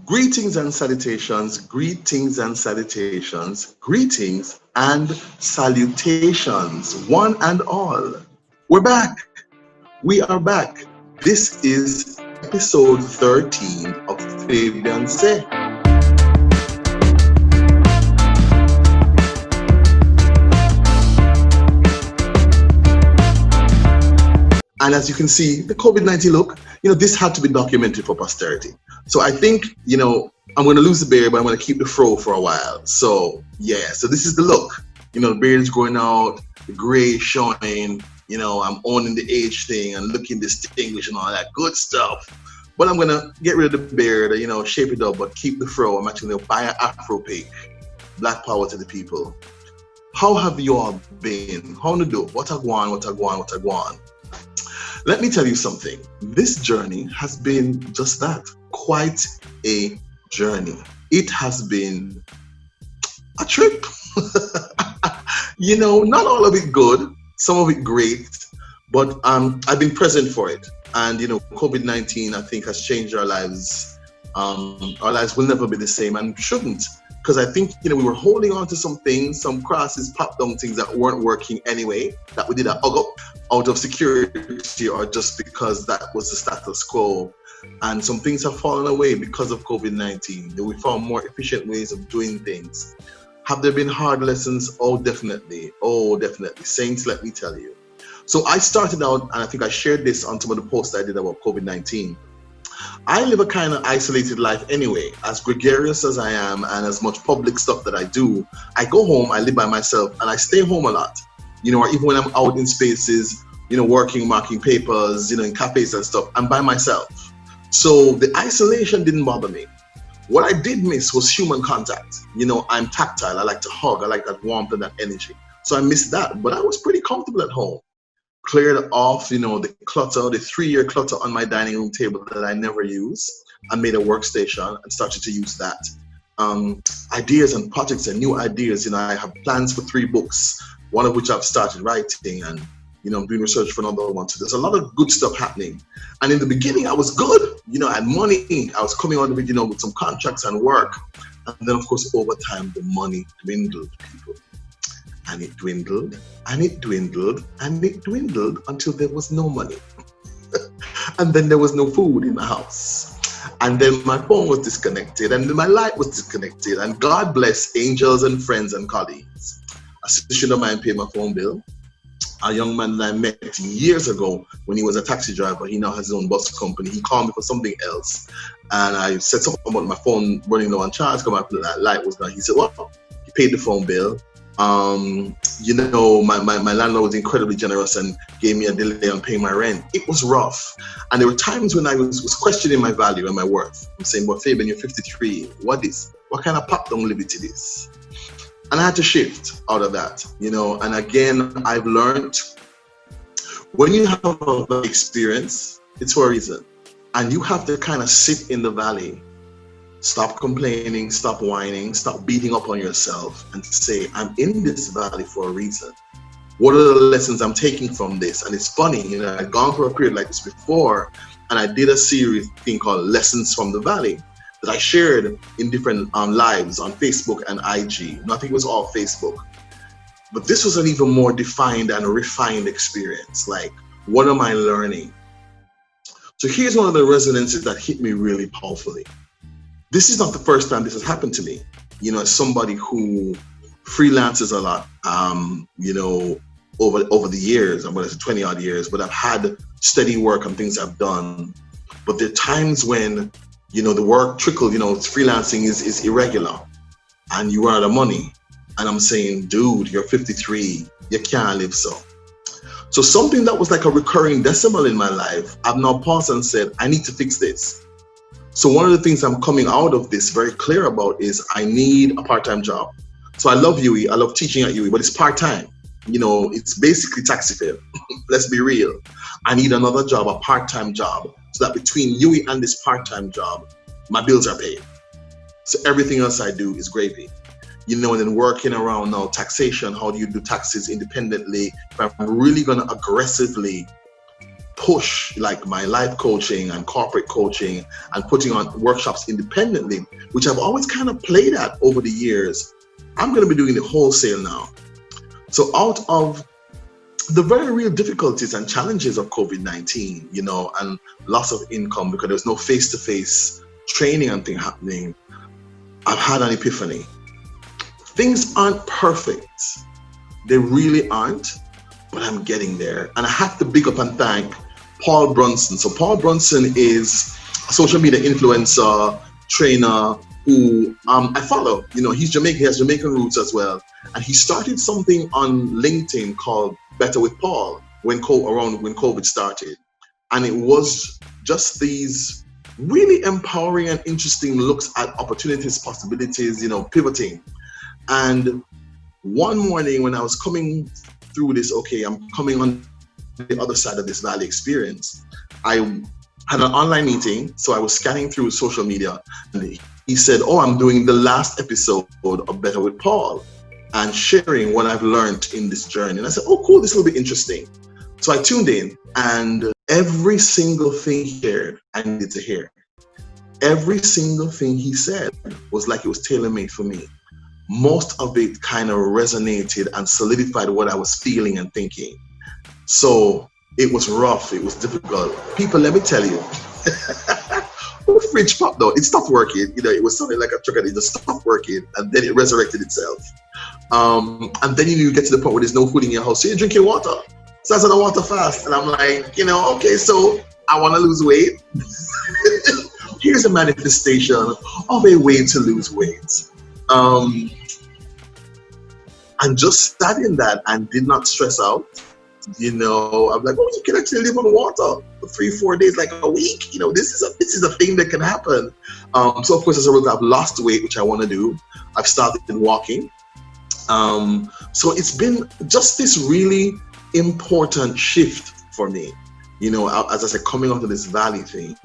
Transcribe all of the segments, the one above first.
Greetings and salutations, greetings and salutations, greetings and salutations, one and all. We're back. We are back. This is episode 13 of Fabian Seh. And as you can see, the COVID-19 look, this had to be documented for posterity. So I think, I'm going to lose the beard, but I'm going to keep the fro for a while. So, yeah, so this is the look. The beard is growing out, the gray is showing, I'm owning the age thing and looking distinguished and all that good stuff. But I'm going to get rid of the beard, shape it up, but keep the fro. I'm actually going to buy an afro pick. Black power to the people. How have you all been? How to do? What a go on? Let me tell you something. This journey has been just that, quite a journey. It has been a trip. Not all of it good, some of it great, but I've been present for it. And COVID-19, I think, has changed our lives. Our lives will never be the same and shouldn't. Because I think, we were holding on to some things, some crosses, pop down things that weren't working anyway, that we did a hug up out of security or just because that was the status quo. And some things have fallen away because of COVID-19. We found more efficient ways of doing things. Have there been hard lessons? Oh, definitely. Saints, let me tell you. So I started out, and I think I shared this on some of the posts I did about COVID-19. I live a kind of isolated life anyway. As gregarious as I am and as much public stuff that I do, I go home, I live by myself, and I stay home a lot. Or even when I'm out in spaces, working, marking papers, in cafes and stuff, I'm by myself. So the isolation didn't bother me. What I did miss was human contact. I'm tactile, I like to hug, I like that warmth and that energy. So I missed that, but I was pretty comfortable at home. Cleared off, the clutter, the 3-year clutter on my dining room table that I never use. I made a workstation and started to use that. Ideas and projects and new ideas. I have plans for 3 books, one of which I've started writing, and I'm doing research for another one. So there's a lot of good stuff happening. And in the beginning, I was good. I had money. I was coming out of it, with some contracts and work. And then, of course, over time, the money dwindled, people. And it dwindled, and it dwindled, and it dwindled until there was no money. And then there was no food in the house. And then my phone was disconnected, and my light was disconnected. And God bless angels and friends and colleagues. A sister of mine paid my phone bill. A young man that I met years ago when he was a taxi driver, he now has his own bus company. He called me for something else. And I said something about my phone running low on charge, because my light was down. He said, well, he paid the phone bill. My landlord was incredibly generous and gave me a delay on paying my rent. It was rough. And there were times when I was questioning my value and my worth. I'm saying, well, Fabian, you're 53. What kind of pop down liberty this? And I had to shift out of that, and again, I've learned when you have an experience, it's for a reason. And you have to kind of sit in the valley. Stop complaining, stop whining, stop beating up on yourself and say, I'm in this valley for a reason. What are the lessons I'm taking from this? And it's funny, I'd gone through a period like this before, and I did a series thing called Lessons from the Valley that I shared in different lives on Facebook and IG. I think it was all Facebook. But this was an even more defined and refined experience. Like, what am I learning? So here's one of the resonances that hit me really powerfully. This is not the first time this has happened to me. As somebody who freelances a lot, over the years, I'm going to say 20 odd years, but I've had steady work on things I've done. But there are times when, the work trickle, freelancing is irregular and you run out of money. And I'm saying, dude, you're 53, you can't live so. So something that was like a recurring decimal in my life, I've now paused and said, I need to fix this. So one of the things I'm coming out of this very clear about is I need a part-time job. So I love UE, I love teaching at UE, but it's part-time. It's basically taxi fare. Let's be real. I need another job, a part-time job, so that between UE and this part-time job, my bills are paid. So everything else I do is gravy. And then working around now, taxation, how do you do taxes independently? If I'm really going to aggressively push like my life coaching and corporate coaching and putting on workshops independently, which I've always kind of played at over the years, I'm going to be doing it wholesale now. So out of the very real difficulties and challenges of COVID-19, you know, and loss of income because there's no face-to-face training and thing happening, I've had an epiphany. Things aren't perfect. They really aren't, but I'm getting there. And I have to big up and thank Paul Brunson. So Paul Brunson is a social media influencer, trainer, who I follow. You know, he's Jamaican, he has Jamaican roots as well. And he started something on LinkedIn called Better with Paul when COVID started. And it was just these really empowering and interesting looks at opportunities, possibilities, you know, pivoting. And one morning when I was coming through this, okay, I'm coming on the other side of this valley experience, I had an online meeting, so I was scanning through social media, and he said, oh, I'm doing the last episode of Better with Paul and sharing what I've learned in this journey. And I said, oh, cool, this will be interesting. So I tuned in, and every single thing he shared, I needed to hear. Every single thing he said was like it was tailor-made for me. Most of it kind of resonated and solidified what I was feeling and thinking. So it was rough, it was difficult. People, let me tell you, the fridge popped though, it stopped working. You know, it was something like a truck and it just stopped working, and then it resurrected itself. And then you get to the point where there's no food in your house, so you're drinking water. So I said, I water fast, and I'm like, you know, okay, so I want to lose weight. Here's a manifestation of a way to lose weight. And just sat in that and did not stress out. You know, I'm like, oh, you can actually live on water for 3-4 days, like a week. You know, this is a thing that can happen. So of course, as a result, I've lost weight, which I want to do. I've started walking. So it's been just this really important shift for me. You know, as I said, coming onto this valley thing.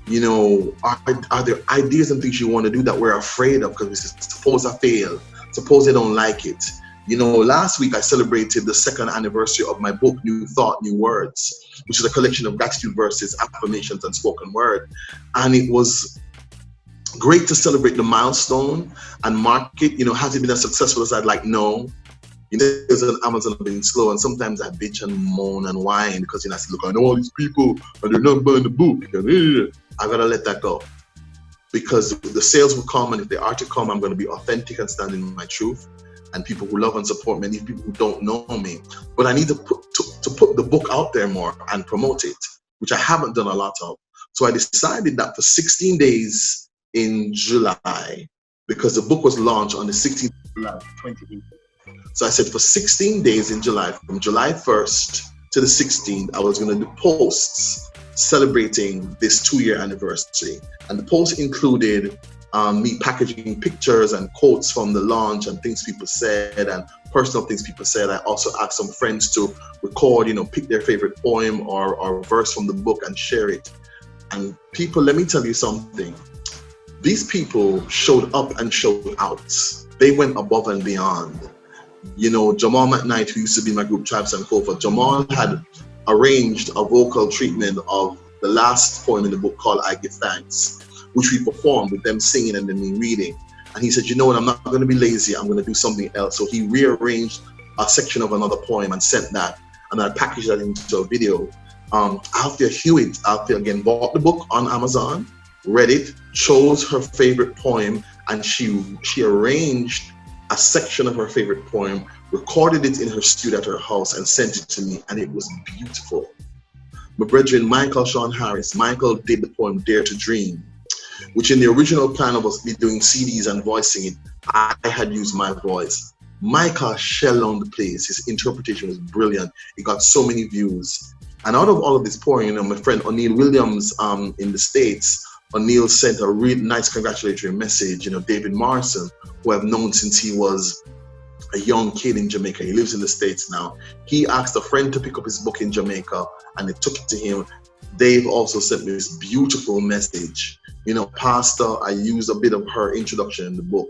You know, are there ideas and things you want to do that we're afraid of because suppose I fail, suppose I don't like it? You know, last week I celebrated the 2nd anniversary of my book, New Thought, New Words, which is a collection of gratitude verses, affirmations, and spoken word. And it was great to celebrate the milestone and mark it. You know, has it been as successful as I'd like? No. You know, there's an Amazon been slow, and sometimes I bitch and moan and whine because, you know, I say, look, I know all these people and they're not buying the book. I gotta let that go, because the sales will come, and if they are to come, I'm going to be authentic and stand in my truth. And people who love and support me, and people who don't know me, but I need to put the book out there more and promote it, which I haven't done a lot of. So I decided that for 16 days in July, because the book was launched on the 16th of July 2018. So I said for 16 days in July, from July 1st to the 16th, I was going to do posts celebrating this 2-year anniversary. And the posts included me packaging pictures and quotes from the launch and things people said and personal things people said. I also asked some friends to record, you know, pick their favorite poem or verse from the book and share it. And people, let me tell you something. These people showed up and showed out. They went above and beyond. You know, Jamal McKnight, who used to be my group Tribes and Kofa, Jamal had arranged a vocal treatment of the last poem in the book called I Give Thanks, which we performed with them singing and then me reading. And he said, you know what, I'm not going to be lazy, I'm going to do something else. So he rearranged a section of another poem and sent that, and I packaged that into a video. Althea Hewitt, again, bought the book on Amazon, read it, chose her favorite poem, and she arranged a section of her favorite poem, recorded it in her studio at her house, and sent it to me, and it was beautiful. My brethren, Michael Sean Harris, Michael did the poem Dare to Dream, which in the original plan of us doing CDs and voicing it, I had used my voice. Michael shell on the place. His interpretation was brilliant. It got so many views. And out of all of this pouring, you know, my friend O'Neill Williams in the States, O'Neill sent a really nice congratulatory message. You know, David Morrison, who I've known since he was a young kid in Jamaica. He lives in the States now. He asked a friend to pick up his book in Jamaica, and they took it to him. Dave also sent me this beautiful message. You know, Pastor, I used a bit of her introduction in the book.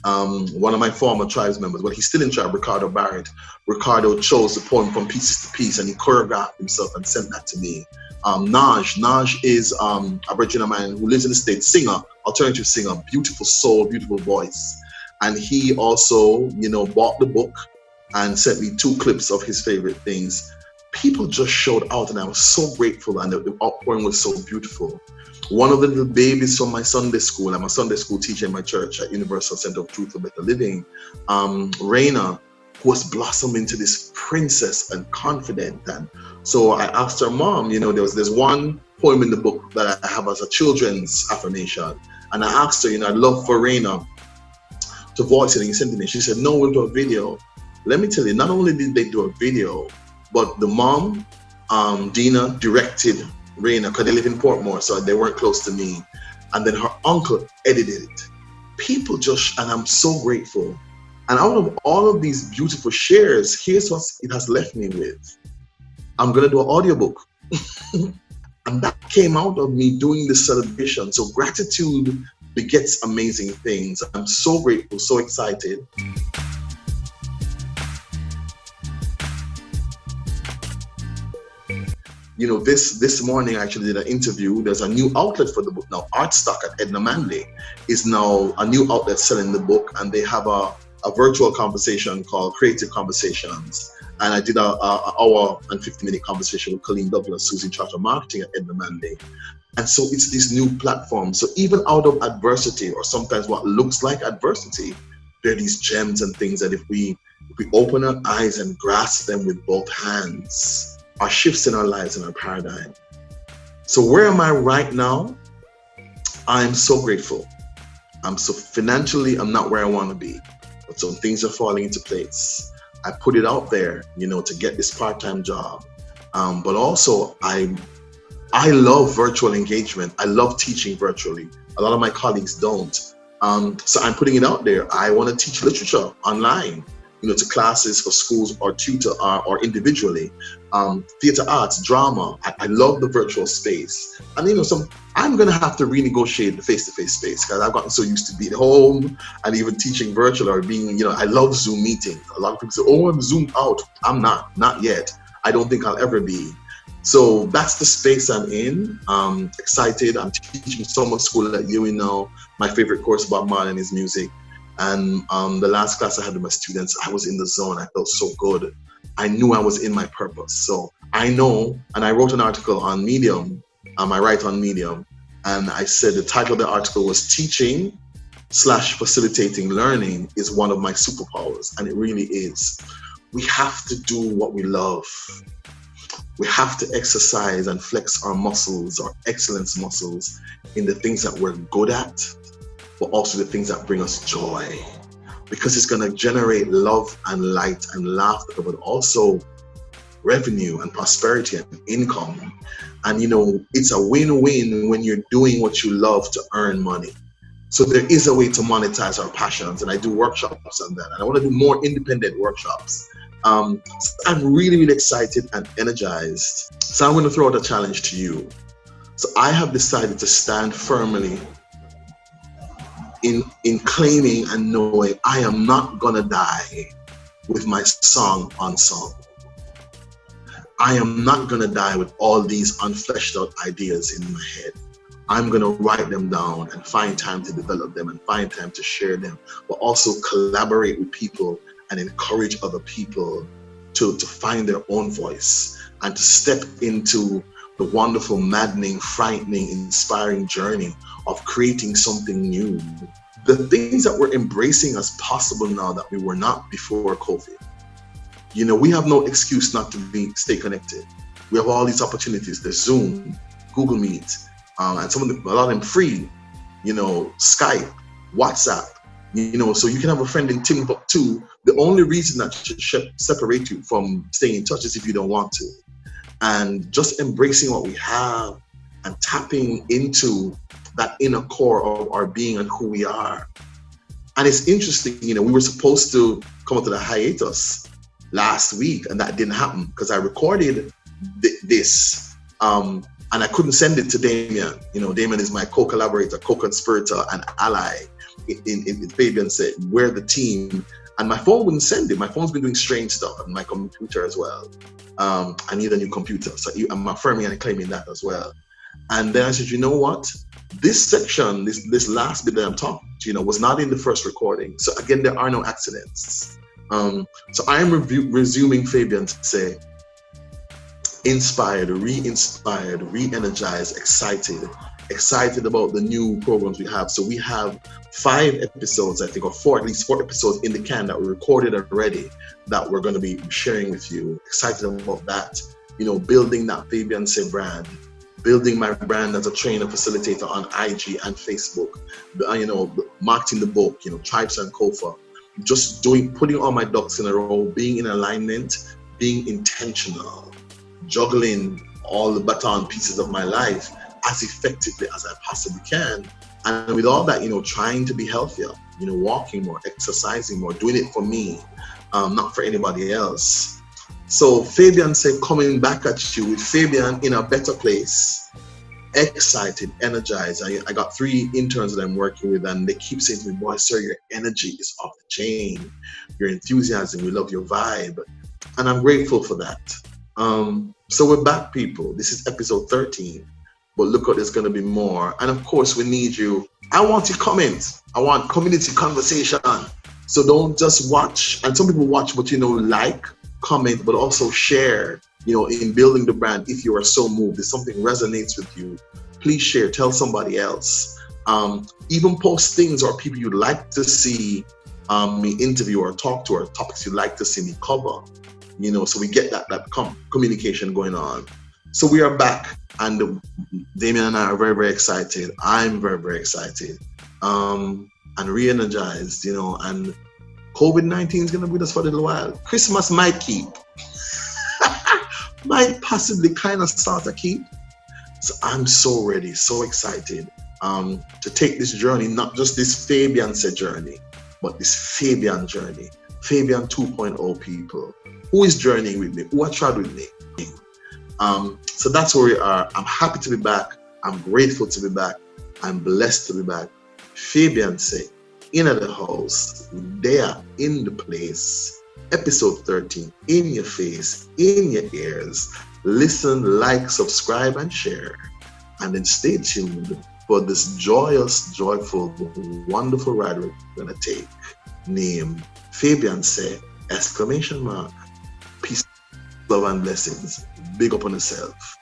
One of my former tribes members, well, he's still in tribe, Ricardo Barrett. Ricardo chose the poem From Pieces to Piece, and he choreographed himself and sent that to me. Naj is a virgin of mine who lives in the States, singer, alternative singer, beautiful soul, beautiful voice. And he also, bought the book and sent me 2 clips of his favorite things. People just showed out, and I was so grateful, and the outpouring was so beautiful. One of the little babies from my Sunday school, I'm a Sunday school teacher in my church at Universal Center of Truth for Better Living, Raina, who was blossomed into this princess and confident. And so I asked her mom, there's one poem in the book that I have as a children's affirmation. And I asked her, I'd love for Raina to voice it, and he sent it to me. She said, no, we'll do a video. Let me tell you, not only did they do a video, but the mom, Dina, directed Raina, because they live in Portmore, so they weren't close to me. And then her uncle edited it. People and I'm so grateful. And out of all of these beautiful shares, here's what it has left me with. I'm going to do an audiobook. And that came out of me doing this celebration. So gratitude begets amazing things. I'm so grateful, so excited. This morning I actually did an interview. There's a new outlet for the book now. Artstock at Edna Manley is now a new outlet selling the book, and they have a virtual conversation called Creative Conversations. And I did an hour and 50-minute conversation with Colleen Douglas, who's in charge of marketing at Edna Manley. And so it's this new platform. So even out of adversity, or sometimes what looks like adversity, there are these gems and things that if we open our eyes and grasp them with both hands, are shifts in our lives and our paradigm. So where am I right now? I'm so grateful. Financially, I'm not where I want to be, but some things are falling into place. I put it out there, to get this part-time job. But also I love virtual engagement. I love teaching virtually. A lot of my colleagues don't. So I'm putting it out there. I want to teach literature online, to classes for schools or tutor or individually. Theater arts, drama. I love the virtual space. And I'm going to have to renegotiate the face-to-face space, because I've gotten so used to being home and even teaching virtual or being, I love Zoom meetings. A lot of people say, oh, I'm Zoomed out. I'm not yet. I don't think I'll ever be. So that's the space I'm in. Excited. I'm teaching summer school at UNO now. My favorite course about Marlon is music. And the last class I had with my students, I was in the zone. I felt so good. I knew I was in my purpose. So I know, and I wrote an article on Medium. I write on Medium. And I said the title of the article was Teaching/Facilitating Learning is one of my superpowers. And it really is. We have to do what we love. We have to exercise and flex our muscles, our excellence muscles, in the things that we're good at, but also the things that bring us joy, because it's going to generate love and light and laughter, but also revenue and prosperity and income. And it's a win-win when you're doing what you love to earn money. So there is a way to monetize our passions, and I do workshops on that, and I want to do more independent workshops. So I'm really, really excited and energized. So I'm going to throw out a challenge to you. So I have decided to stand firmly in claiming and knowing I am not gonna die with my song unsung. I am not gonna die with all these unfleshed out ideas in my head. I'm gonna write them down and find time to develop them and find time to share them, but also collaborate with people and encourage other people to find their own voice and to step into the wonderful, maddening, frightening, inspiring journey of creating something new. The things that we're embracing as possible now that we were not before COVID. We have no excuse not to stay connected. We have all these opportunities. There's Zoom, Google Meet, and a lot of them free. Skype, WhatsApp. So you can have a friend in Timbuktu. The only reason that should separate you from staying in touch is if you don't want to. And just embracing what we have and tapping into that inner core of our being and who we are. And it's interesting, we were supposed to come out to the hiatus last week, and that didn't happen because I recorded this and I couldn't send it to Damien. Damien is my co-collaborator, co-conspirator, and ally. in Fabian Seh, we're the team. And my phone wouldn't send it. My phone's been doing strange stuff, and my computer as well. I need a new computer. So I'm affirming and claiming that as well. And then I said, you know what? This section, this last bit that I'm talking to, was not in the first recording. So again, there are no accidents. So I am resuming Fabian Seh, inspired, re-inspired, re-energized, excited about the new programs we have. So we have 5 episodes, I think, or at least 4 episodes in the can that were recorded already that we're going to be sharing with you. Excited about that, building that Fabian Seh brand, building my brand as a trainer facilitator on IG and Facebook, marketing the book, Tribes and Kofa, just putting all my ducks in a row, being in alignment, being intentional, juggling all the baton pieces of my life as effectively as I possibly can. And with all that, trying to be healthier, walking more, exercising more, doing it for me, not for anybody else. So Fabian Seh coming back at you with Fabian in a better place, excited, energized. I got 3 interns that I'm working with, and they keep saying to me, boy, sir, your energy is off the chain. Your enthusiasm, we love your vibe. And I'm grateful for that. So we're back, people. This is episode 13. But look what there's going to be more. And of course, we need you. I want your comments. I want community conversation. So don't just watch. And some people watch, but like, comment, but also share, in building the brand. If you are so moved, if something resonates with you, please share, tell somebody else. Even post things or people you'd like to see me interview or talk to, or topics you'd like to see me cover, so we get that communication going on. So we are back, and Damien and I are very, very excited. I'm very, very excited, and re-energized, and COVID-19 is going to be with us for a little while. Christmas might keep, might possibly kind of start a keep. So I'm so ready, so excited to take this journey, not just this Fabian Seh journey, but this Fabian journey, Fabian 2.0 people. Who is journeying with me? Who are traveling with me? So that's where we are. I'm happy to be back. I'm grateful to be back. I'm blessed to be back. Fabian Seh, in the house, there in the place. Episode 13, in your face, in your ears. Listen, like, subscribe, and share. And then stay tuned for this joyous, joyful, wonderful ride we're going to take. Name Fabian Seh, ! Peace, love, and blessings. Big up on yourself.